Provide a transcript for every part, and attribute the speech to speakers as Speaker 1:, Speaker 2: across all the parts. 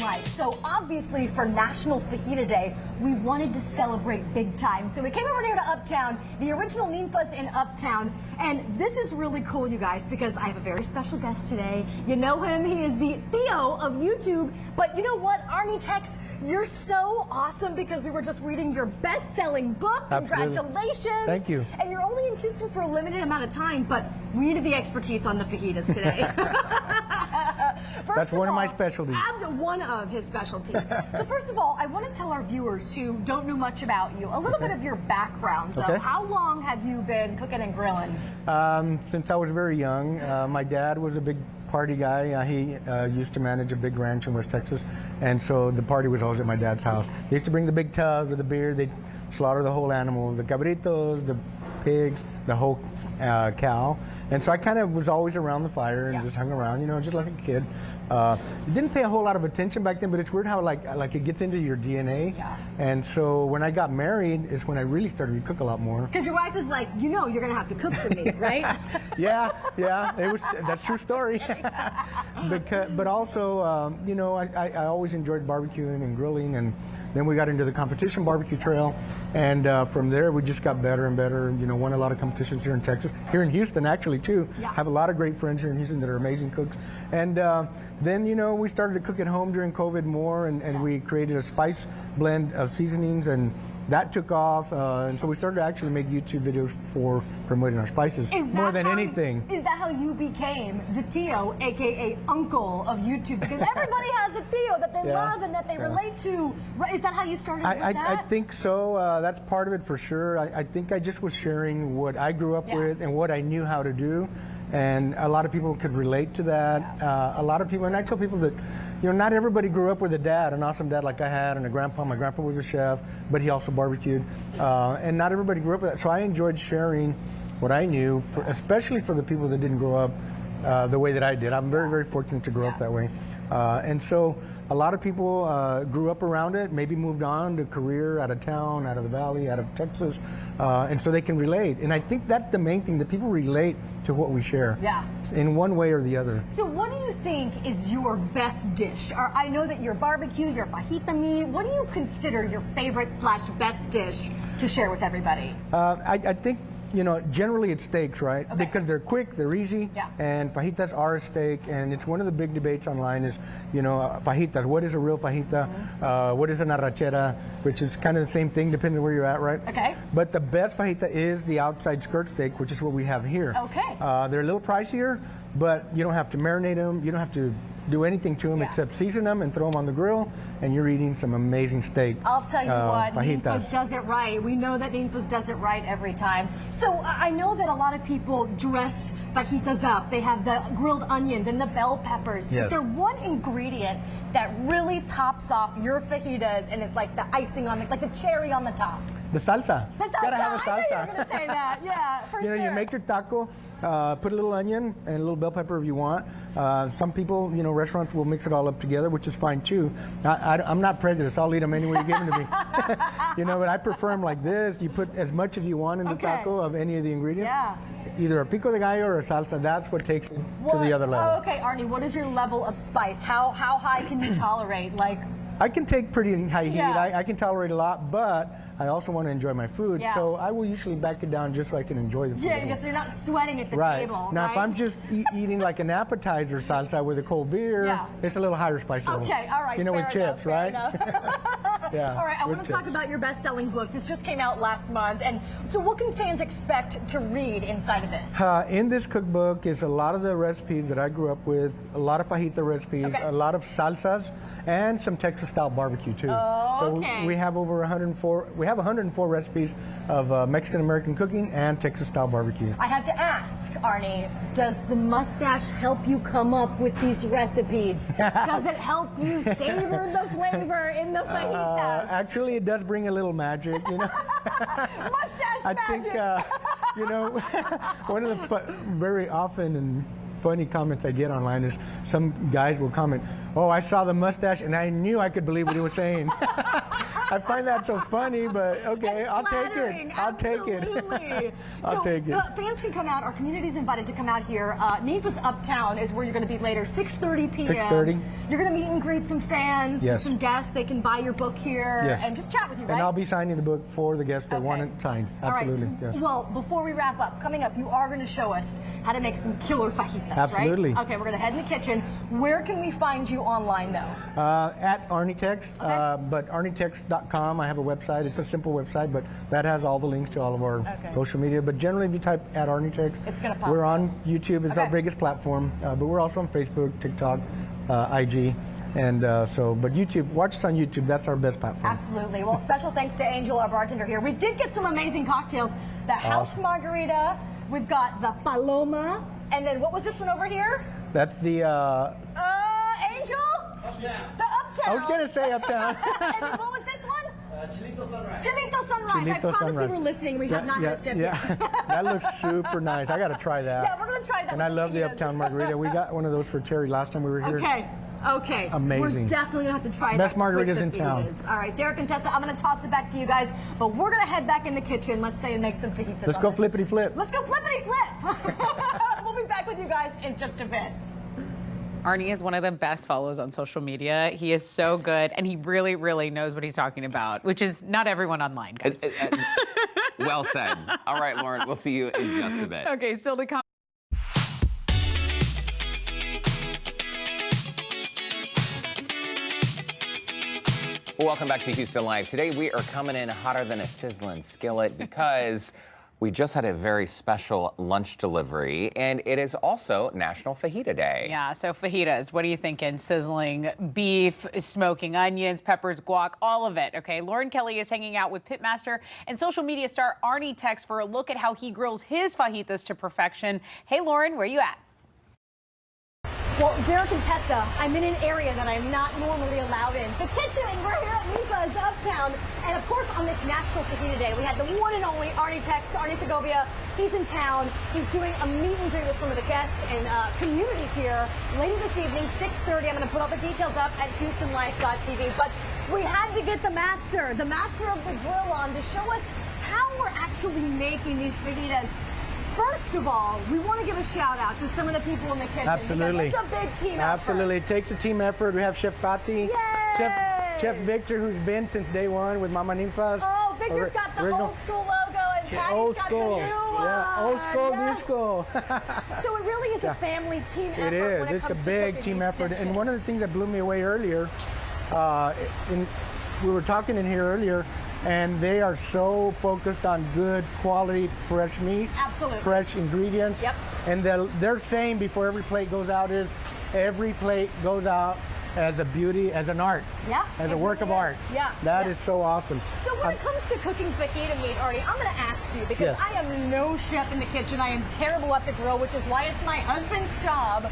Speaker 1: life. So obviously for National Fajita Day, we wanted to celebrate big time. So we came over here to Uptown, the original Ninfa's in Uptown. And this is really cool, you guys, because I have a very special guest today. You know him, he is the Theo of YouTube. But you know what, ArnieTex, you're so awesome because we were just reading your best-selling book.
Speaker 2: Absolutely.
Speaker 1: Congratulations.
Speaker 2: Thank you.
Speaker 1: And you're only in Houston for a limited amount of time, but we needed the expertise on the fajitas today.
Speaker 2: That's one of my specialties.
Speaker 1: One of his specialties. So first of all, I want to tell our viewers who don't know much about you a little bit of your background. Though.
Speaker 2: Okay.
Speaker 1: How long have you been cooking and grilling?
Speaker 2: Since I was very young. My dad was a big party guy. He used to manage a big ranch in West Texas, and so the party was always at my dad's house. They used to bring the big tub with the beer. They'd slaughter the whole animal, the cabritos, the pigs, the whole cow. And so I kind of was always around the fire and just hung around, you know, just like a kid. Didn't pay a whole lot of attention back then, but it's weird how like it gets into your DNA.
Speaker 1: Yeah.
Speaker 2: And so when I got married is when I really started to cook a lot more.
Speaker 1: Because your wife is like, you know, you're gonna have to cook for me, right?
Speaker 2: Yeah, that's true story. But also, you know, I always enjoyed barbecuing and grilling, and then we got into the competition barbecue trail, and from there we just got better and better. You know, won a lot of competitions here in Texas, here in Houston actually too.
Speaker 1: Yeah.
Speaker 2: Have a lot of great friends here in Houston that are amazing cooks, and then you know we started to cook at home during COVID more, and we created a spice blend of seasonings, and that took off, and so we started to actually make YouTube videos for promoting our spices more than anything.
Speaker 1: Is that how you became the Theo, aka Uncle of YouTube? Because everybody has a Theo that they love and that they relate to. Is that how you started with that?
Speaker 2: I think so. That's part of it for sure. I think I just was sharing what I grew up with and what I knew how to do. And a lot of people could relate to that. A lot of people, and I tell people that, you know, not everybody grew up with a dad, an awesome dad like I had, and a grandpa. My grandpa was a chef, but he also barbecued. And not everybody grew up with that. So I enjoyed sharing what I knew, especially for the people that didn't grow up the way that I did. I'm very, very fortunate to grow up that way. And so a lot of people grew up around it, maybe moved on to career out of town, out of the valley, out of Texas, and so they can relate. And I think that's the main thing, that people relate to what we share in one way or the other.
Speaker 1: So what do you think is your best dish? Or I know that your barbecue, your fajita meat, what do you consider your favorite / best dish to share with everybody?
Speaker 2: I think, you know, generally it's steaks, right?
Speaker 1: Okay.
Speaker 2: Because they're quick, they're easy, and fajitas are a steak, and it's one of the big debates online is, you know, fajitas. What is a real fajita? What is an arrachera? Which is kind of the same thing depending on where you're at, right?
Speaker 1: Okay.
Speaker 2: But the best fajita is the outside skirt steak, which is what we have here.
Speaker 1: Okay.
Speaker 2: They're a little pricier, but you don't have to marinate them. You don't have to do anything to them except season them and throw them on the grill, and you're eating some amazing steak.
Speaker 1: I'll tell you what,
Speaker 2: fajitas.
Speaker 1: Ninfa's does it right. We know that Ninfa's does it right every time. So I know that a lot of people dress fajitas up. They have the grilled onions and the bell peppers.
Speaker 2: Yes.
Speaker 1: Is there one ingredient that really tops off your fajitas and is like the icing on the, like the cherry on the top?
Speaker 2: The salsa.
Speaker 1: The salsa.
Speaker 2: Gotta have a salsa.
Speaker 1: I knew you were going to say that. Yeah, for sure.
Speaker 2: You know, you make your taco, put a little onion and a little bell pepper if you want. Some people, you know, restaurants will mix it all up together, which is fine too. I'm not prejudiced. I'll eat them any way you give them to me. You know, but I prefer them like this. You put as much as you want in the taco of any of the ingredients.
Speaker 1: Yeah.
Speaker 2: Either a pico de gallo or a salsa. That's what takes it to the other level.
Speaker 1: Oh, okay, Arnie, what is your level of spice? How high can you tolerate? Like,
Speaker 2: I can take pretty high heat. I can tolerate a lot, but I also want to enjoy my food. So I will usually back it down just so I can enjoy the food.
Speaker 1: Yeah, because you're not sweating at the table.
Speaker 2: Now, if I'm just eating like an appetizer salsa with a cold beer, it's a little higher spice level.
Speaker 1: Okay, all right.
Speaker 2: You know, with chips, right?
Speaker 1: Yeah. All right, I want to talk about your best-selling book. This just came out last month, and so what can fans expect to read inside of this?
Speaker 2: In this cookbook is a lot of the recipes that I grew up with, a lot of fajita recipes, a lot of salsas, and some Texas-style barbecue too. So we have over 104. We have 104 recipes of Mexican-American cooking and Texas-style barbecue.
Speaker 1: I have to ask, Arnie, does the mustache help you come up with these recipes? Does it help you savor the flavor in the fajitas?
Speaker 2: Actually, it does bring a little magic, you know.
Speaker 1: Mustache
Speaker 2: I
Speaker 1: magic.
Speaker 2: think, you know, one of the very often and funny comments I get online is some guys will comment, "Oh, I saw the mustache and I knew I could believe what he was saying." I find that so funny, but okay, I'll take it. I'll take it. I'll take it.
Speaker 1: Fans can come out. Our community's invited to come out here. NFA's Uptown is where you're going to be later, 6:30 p.m.
Speaker 2: 6:30.
Speaker 1: You're going to meet and greet some fans,
Speaker 2: Yes.
Speaker 1: some guests. They can buy your book here
Speaker 2: Yes.
Speaker 1: and just chat with you, right?
Speaker 2: And I'll be signing the book for the guests that want it signed. Absolutely.
Speaker 1: All right.
Speaker 2: Yes.
Speaker 1: Well, before we wrap up, coming up, you are going to show us how to make some killer fajitas,
Speaker 2: Absolutely.
Speaker 1: right? Okay, we're going to head in the kitchen. Where can we find you online, though?
Speaker 2: At ArnieTex, but ArnieTex.com. I have a website. It's a simple website, but that has all the links to all of our social media. But generally, if you type at ArnieTex,
Speaker 1: it's going to pop.
Speaker 2: We're on YouTube. It's our biggest platform, but we're also on Facebook, TikTok, IG. And but YouTube, watch us on YouTube. That's our best platform.
Speaker 1: Absolutely. Well, special thanks to Angel, our bartender here. We did get some amazing cocktails. The House Margarita. We've got the Paloma. And then what was this one over here?
Speaker 2: That's the...
Speaker 1: Angel?
Speaker 3: Uptown.
Speaker 1: The Uptown.
Speaker 2: I was going to say Uptown.
Speaker 1: And then what was this one?
Speaker 3: Chilito Sunrise.
Speaker 1: Chilito Sunrise. I promise we were listening. We have not had a sip yet.
Speaker 2: That looks super nice. I got to try that.
Speaker 1: Yeah, we're going to try that.
Speaker 2: And I love the Uptown Margarita. We got one of those for Terry last time we were here.
Speaker 1: Okay.
Speaker 2: Amazing.
Speaker 1: We're definitely going to have to try
Speaker 2: Best
Speaker 1: that.
Speaker 2: margaritas
Speaker 1: with
Speaker 2: in
Speaker 1: the
Speaker 2: town.
Speaker 1: fajitas. All right, Derek and Tessa, I'm going to toss it back to you guys, but we're going to head back in the kitchen, let's say, and make some fajitas.
Speaker 2: Let's go flippity flip.
Speaker 1: Let's go flippity flip. We'll be back with you guys in just a bit.
Speaker 4: Arnie is one of the best follows on social media. He is so good, and he really, really knows what he's talking about, which is not everyone online, guys.
Speaker 5: Well said. All right, Lauren, we'll see you in just a bit.
Speaker 4: Okay, still to come.
Speaker 5: Welcome back to Houston Live. Today we are coming in hotter than a sizzling skillet because we just had a very special lunch delivery, and it is also National Fajita Day.
Speaker 4: Yeah, so fajitas, what are you thinking? Sizzling beef, smoking onions, peppers, guac, all of it, okay? Lauren Kelly is hanging out with pitmaster and social media star ArnieTex for a look at how he grills his fajitas to perfection. Hey, Lauren, where you at?
Speaker 1: Well, Derek and Tessa, I'm in an area that I'm not normally allowed in. The kitchen, we're here at NFA's Uptown. And of course, on this National Fajita Day, we had the one and only Arnie Segovia. He's in town. He's doing a meet and greet with some of the guests and community here later this evening, 6:30. I'm going to put all the details up at HoustonLife.tv. But we had to get the master of the grill on to show us how we're actually making these fajitas. First of all, we want to give a shout out to some of the people in the kitchen.
Speaker 2: Absolutely.
Speaker 1: It's a big team effort.
Speaker 2: Absolutely. It takes a team effort. We have Chef Patti.
Speaker 1: Yay!
Speaker 2: Chef Victor, who's been since day one with Mama Ninfa's.
Speaker 1: Oh, Victor's got the old school logo and Patty's got the new one.
Speaker 2: Yeah, old school, new school.
Speaker 1: So it really is a family team effort.
Speaker 2: It is.
Speaker 1: When
Speaker 2: It's a
Speaker 1: comes to
Speaker 2: big
Speaker 1: cooking
Speaker 2: team
Speaker 1: these
Speaker 2: effort.
Speaker 1: dishes.
Speaker 2: And one of the things that blew me away earlier, we were talking in here earlier, and they are so focused on good quality fresh meat,
Speaker 1: Absolutely.
Speaker 2: fresh ingredients.
Speaker 1: Yep.
Speaker 2: And they're saying before every plate goes out is every plate goes out as a beauty, as an art,
Speaker 1: Yeah,
Speaker 2: as
Speaker 1: it
Speaker 2: a work
Speaker 1: really
Speaker 2: of
Speaker 1: is.
Speaker 2: art.
Speaker 1: Yeah,
Speaker 2: That
Speaker 1: yeah.
Speaker 2: is so awesome.
Speaker 1: So when it comes to cooking fajita meat, Arnie, I'm going to ask you because
Speaker 2: Yes.
Speaker 1: I am no chef in the kitchen. I am terrible at the grill, which is why it's my husband's job.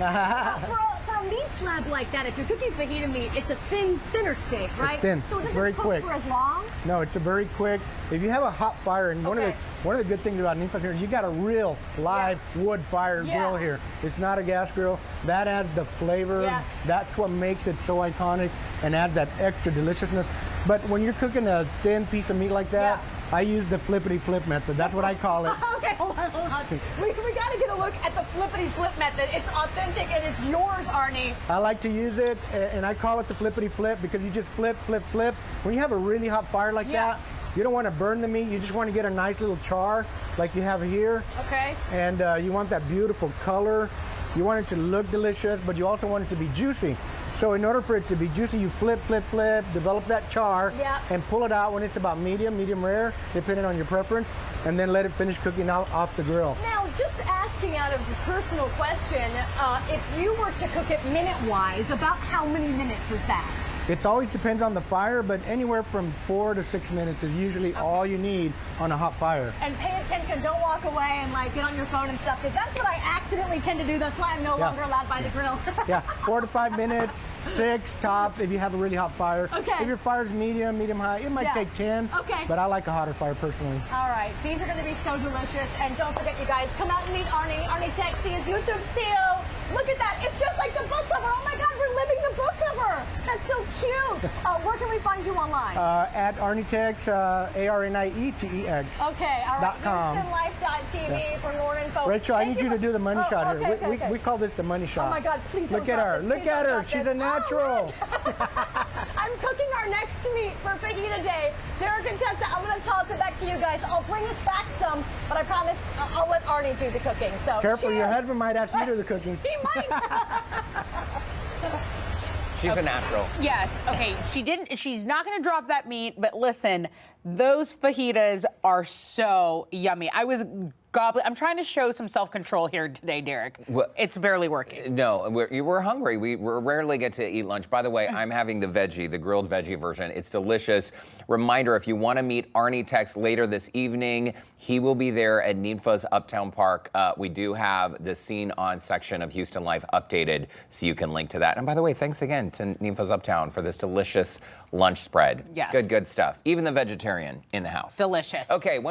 Speaker 1: For a meat slab like that, if you're cooking fajita meat, it's a thinner steak, right?
Speaker 2: It's thin.
Speaker 1: So it doesn't
Speaker 2: Very
Speaker 1: cook
Speaker 2: quick.
Speaker 1: for as long.
Speaker 2: No, it's a very quick. If you have a hot fire, and one of the good things about NFA here is you got a real live wood fire grill here. It's not a gas grill. That adds the flavor.
Speaker 1: Yes.
Speaker 2: That's what makes it so iconic and adds that extra deliciousness. But when you're cooking a thin piece of meat like that, I use the flippity flip method. That's what I call it.
Speaker 1: Okay, hold on. We got to get a look at the flippity flip method. It's authentic and it's yours, Arnie.
Speaker 2: I like to use it, and I call it the flippity flip because you just flip, flip, flip. When you have a really hot fire like that, you don't want to burn the meat. You just want to get a nice little char like you have here.
Speaker 1: Okay.
Speaker 2: And you want that beautiful color. You want it to look delicious, but you also want it to be juicy. So in order for it to be juicy, you flip, flip, flip, develop that char, and pull it out when it's about medium rare, depending on your preference, and then let it finish cooking out off the grill.
Speaker 1: Now, just asking out of a personal question, if you were to cook it minute-wise, about how many minutes is that?
Speaker 2: It always depends on the fire, but anywhere from 4 to 6 minutes is usually all you need on a hot fire.
Speaker 1: And pay attention, don't walk away and like get on your phone and stuff, because that's what I accidentally tend to do. That's why I'm no longer allowed by the grill.
Speaker 2: 4 to 5 minutes, 6 tops if you have a really hot fire.
Speaker 1: Okay.
Speaker 2: If your fire's medium high, it might take 10.
Speaker 1: Okay.
Speaker 2: But I like a hotter fire personally.
Speaker 1: All right, these are going to be so delicious. And don't forget, you guys, come out and meet ArnieTex, his YouTube still. Look at that, it's just like the book cover. Oh my God, we're living the book cover. clever. That's so cute. Where can we find you online?
Speaker 2: At ArnieTex, ArnieTex.
Speaker 1: Okay, all right.
Speaker 2: .com.
Speaker 1: HoustonLife.tv for more info.
Speaker 2: Rachel, I need you to do the money shot here.
Speaker 1: Okay.
Speaker 2: We call this the money shot.
Speaker 1: Oh my God, please don't
Speaker 2: Look at
Speaker 1: drop
Speaker 2: her.
Speaker 1: this.
Speaker 2: Look
Speaker 1: Please
Speaker 2: at
Speaker 1: don't
Speaker 2: her.
Speaker 1: drop
Speaker 2: She's
Speaker 1: this.
Speaker 2: a natural.
Speaker 1: I'm cooking our next meat for Fajita Day. Derek and Tessa, I'm going to toss it back to you guys. I'll bring us back some, but I promise I'll let Arnie do the cooking. So
Speaker 2: Careful, your
Speaker 1: cheers.
Speaker 2: husband might ask you to do the cooking.
Speaker 1: He might.
Speaker 5: She's a natural.
Speaker 4: Yes. Okay. She's not going to drop that meat, but listen, those fajitas are so yummy. I was gobbling. I'm trying to show some self-control here today, Derek.
Speaker 5: Well,
Speaker 4: it's barely working.
Speaker 5: No, we're hungry. We rarely get to eat lunch. By the way, I'm having the grilled veggie version. It's delicious. Reminder, if you want to meet ArnieTex later this evening, he will be there at Ninfa's Uptown Park. We do have the Scene On section of Houston Life updated, so you can link to that. And by the way, thanks again to Ninfa's Uptown for this delicious lunch spread.
Speaker 4: Yes.
Speaker 5: Good stuff. Even the vegetarian in the house.
Speaker 4: Delicious.
Speaker 5: Okay.